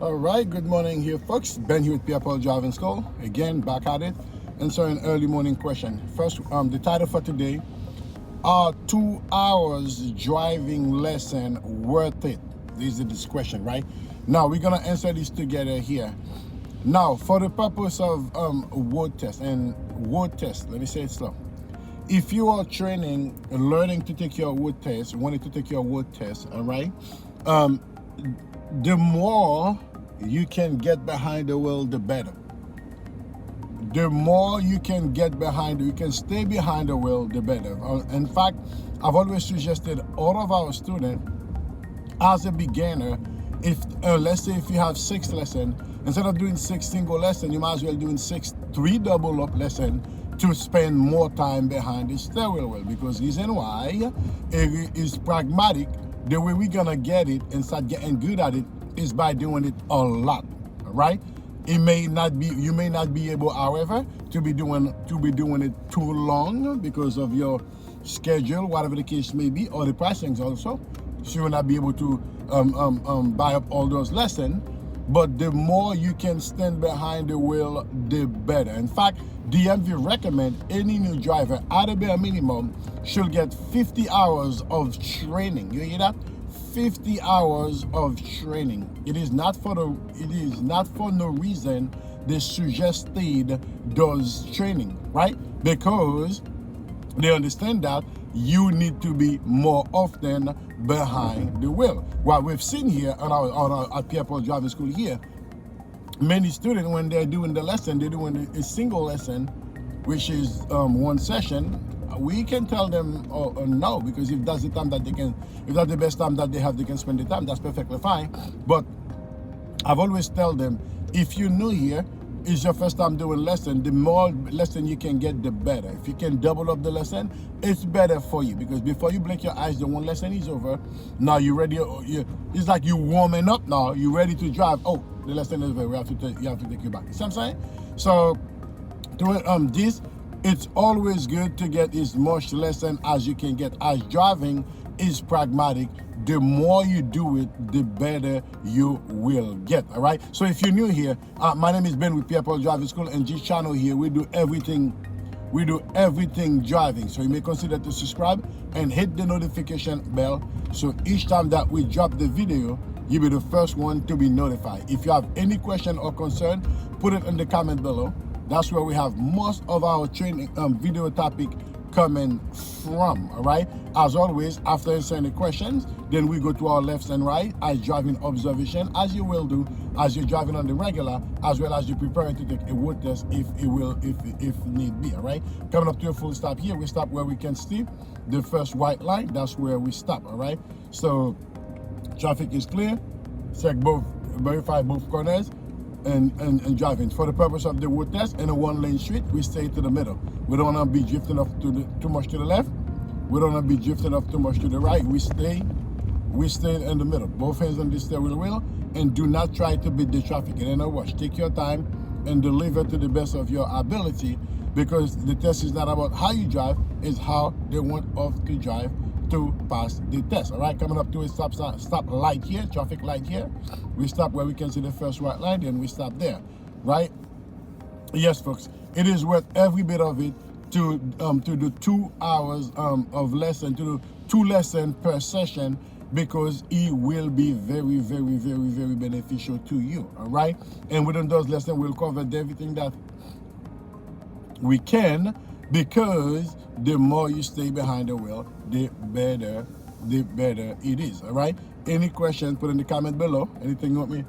All right, good morning here, folks. Ben here with Pierre Driving School. Again, back at it. Answering an early morning question. First, the title for today, are 2 hours driving lesson worth it? This is this question, right? Now, we're going to answer this together here. Now, for the purpose of word test, let me say it slow. If you are training, learning to take your word test, wanting to take your word test, all right, the more you can get behind the wheel, the better. The more you can get behind, you can stay behind the wheel, the better. In fact, I've always suggested all of our students, as a beginner, if let's say if you have 6 lessons, instead of doing 6 single lessons, you might as well doing 3 double up lessons to spend more time behind the steering wheel. Because reason why it is pragmatic. The way we're gonna get it and start getting good at it is by doing it a lot, right? You may not be able, however, to be doing it too long because of your schedule, whatever the case may be, or the pricings also. So you will not be able to buy up all those lessons. But the more you can stand behind the wheel, the better. In fact, DMV recommend any new driver at a bare minimum should get 50 hours of training. You hear that? 50 hours of training. It is not for no reason they suggested those training, right? Because they understand that you need to be more often behind the wheel. What we've seen here at Pierre Driving School here, many students, when they're doing the lesson, they're doing a single lesson, which is one session. We can tell them no, because if that's the time that they can, if that's the best time that they have, they can spend the time. That's perfectly fine. But I've always tell them, if you're new here, it's your first time doing lesson, the more lesson you can get, the better. If you can double up the lesson, it's better for you, because before you blink your eyes, the one lesson is over. Now you're ready. It's like you warming up now. You're ready to drive. Oh, the lesson is over. You have to take you back. You see what I'm saying? So to it's always good to get as much lesson as you can get. As driving is pragmatic, the more you do it, the better you will get. All right. So if you're new here, my name is Ben with Pierre Driving School, and this channel here we do everything driving. So you may consider to subscribe and hit the notification bell, so each time that we drop the video, you'll be the first one to be notified. If you have any question or concern, put it in the comment below. That's where we have most of our training video topic coming from. All right. As always, after answering the questions, then we go to our left and right as driving observation, as you will do as you're driving on the regular, as well as you're preparing to take a road test if need be. All right. Coming up to a full stop here, we stop where we can see the first white line. That's where we stop. All right. So traffic is clear. Check verify both corners. And driving. For the purpose of the road test, in a 1-lane street, we stay to the middle. We don't want to be drifting off too much to the left. We don't want to be drifting off too much to the right. We stay in the middle. Both hands on the steering wheel, and do not try to beat the traffic. In no rush. Take your time and deliver to the best of your ability, because the test is not about how you drive, it's how they want us to drive to pass the test. All right, coming up to a stop light here, traffic light here. We stop where we can see the first white line, then we stop there, right? Yes, folks, it is worth every bit of it to do 2 hours of lesson, to do 2 lessons per session, because it will be very, very, very, very beneficial to you. All right, and within those lessons, we'll cover everything that we can, because the more you stay behind the wheel, the better it is. All right. Any questions, put in the comment below. Anything you want me?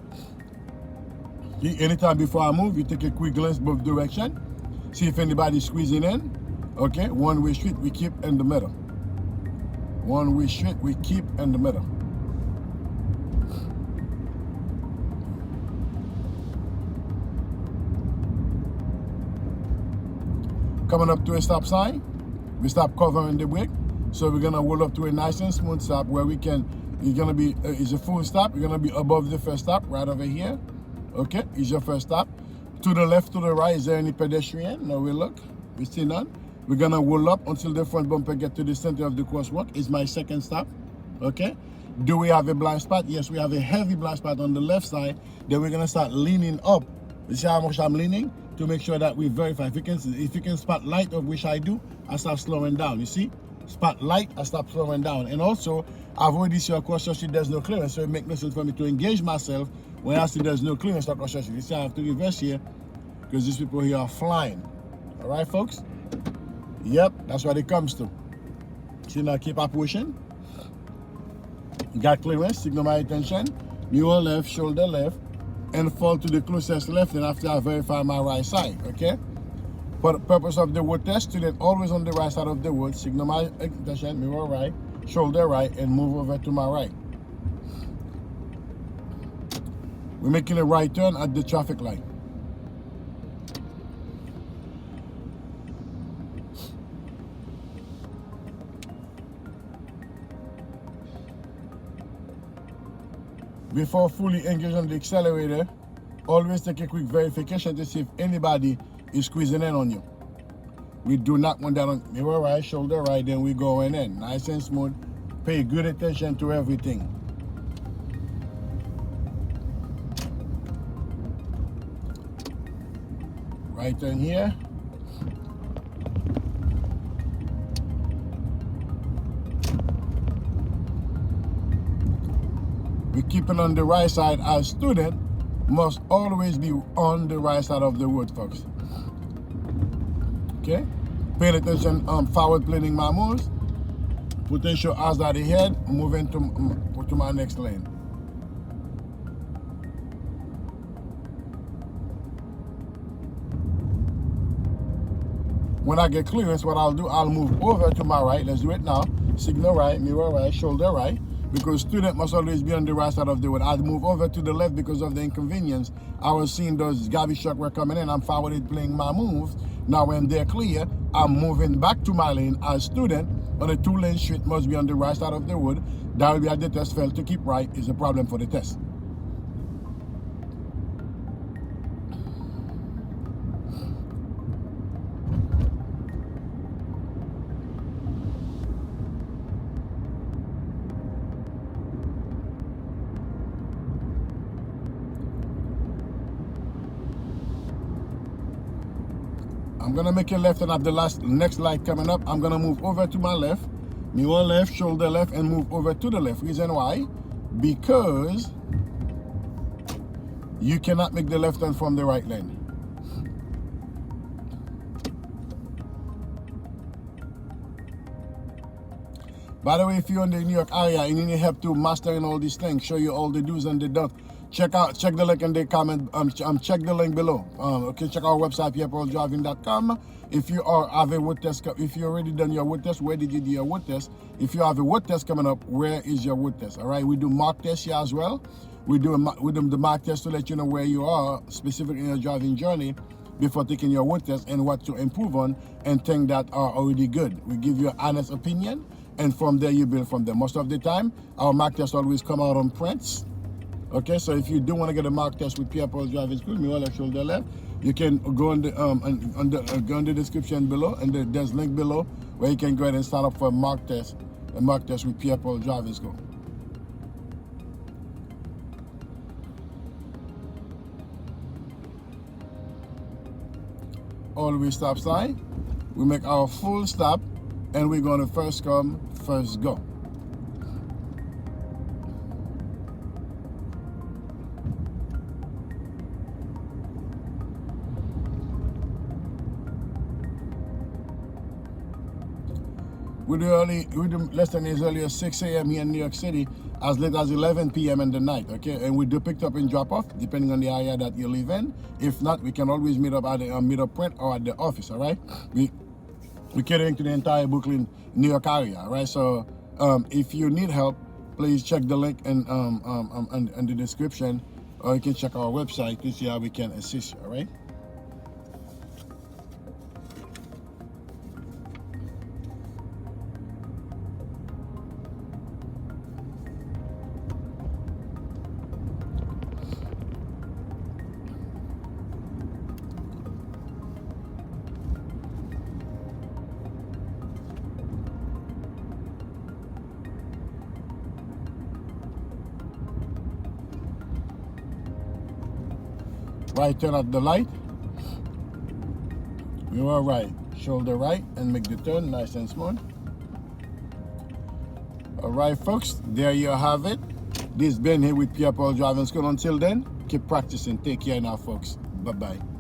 Anytime before I move, you take a quick glance both direction. See if anybody's squeezing in. Okay. One-way street, we keep in the middle. One-way street, we keep in the middle. Coming up to a stop sign, we stop covering the brake. So we're gonna roll up to a nice and smooth stop where we can. You're gonna be. It's a full stop. You're gonna be above the first stop, right over here. Okay, it's your first stop. To the left, to the right, is there any pedestrian? No, we look. We see none. We're gonna roll up until the front bumper get to the center of the crosswalk. It's my second stop. Okay. Do we have a blind spot? Yes, we have a heavy blind spot on the left side. Then we're gonna start leaning up. You see how much I'm leaning? To make sure that we verify. If you can spot light, of which I do, I start slowing down. You see? Spot light, I stop slowing down. And also, I've already seen across the street there's no clearance, so it makes no sense for me to engage myself when I see there's no clearance across the street. You see, I have to reverse here because these people here are flying. All right, folks? Yep, that's what it comes to. See, now keep up pushing. Got clearance, signal my attention. Mirror left, shoulder left, and fall to the closest left, and after I verify my right side, okay? For the purpose of the wood test, student always on the right side of the wood, signal my attention, mirror right, shoulder right, and move over to my right. We're making a right turn at the traffic light. Before fully engaging on the accelerator, always take a quick verification to see if anybody is squeezing in on you. We do not want that on mirror right, shoulder right, then we going in. Nice and smooth. Pay good attention to everything. Right turn here. We keep it on the right side as student must always be on the right side of the road, folks. Okay? Pay attention, forward planning my moves. Potential hazard ahead, moving to my next lane. When I get clearance, what I'll do, I'll move over to my right. Let's do it now. Signal right, mirror right, shoulder right. Because student must always be on the right side of the road. I'd move over to the left because of the inconvenience. I was seeing those garbage trucks were coming in. I'm forwarded playing my moves. Now when they're clear, I'm moving back to my lane as student on a 2-lane street must be on the right side of the road. That will be at the test. Fail to keep right is a problem for the test. I'm gonna make a left and at the next light coming up, I'm gonna move over to my left, mirror left, shoulder left, and move over to the left. Reason why? Because you cannot make the left turn from the right lane. By the way, if you're in the New York area and you need help to mastering all these things, show you all the do's and the don'ts, check the link in the comment. Check the link below. Okay, check our website, pierre.driving.com. If you have a wood test, if you already done your wood test, where did you do your wood test? If you have a wood test coming up, where is your wood test? All right, we do mock tests here as well. We do the mock test to let you know where you are specifically in your driving journey before taking your wood test and what to improve on and things that are already good. We give you an honest opinion, and from there you build from there. Most of the time, our mock tests always come out on prints. Okay, so if you do want to get a mock test with Pierre Driving School, mirror left, shoulder left, you can go on the go in the description below, and there's a link below where you can go ahead and sign up for a mock test with Pierre Driving School. Always stop sign. We make our full stop, and we're going to first come, first go. We do lesson as early as 6 a.m. here in New York City, as late as 11 p.m. in the night, okay? And we do pick up and drop off, depending on the area that you live in. If not, we can always meet up at the meet-up point or at the office, all right? We're catering to the entire Brooklyn, New York area, all right? So if you need help, please check the link in the description, or you can check our website to see how we can assist you, all right? Right turn at the light. You are right. Shoulder right and make the turn nice and smooth. Alright folks, there you have it. This has been here with Pierre Driving School. Until then, keep practicing. Take care now folks. Bye bye.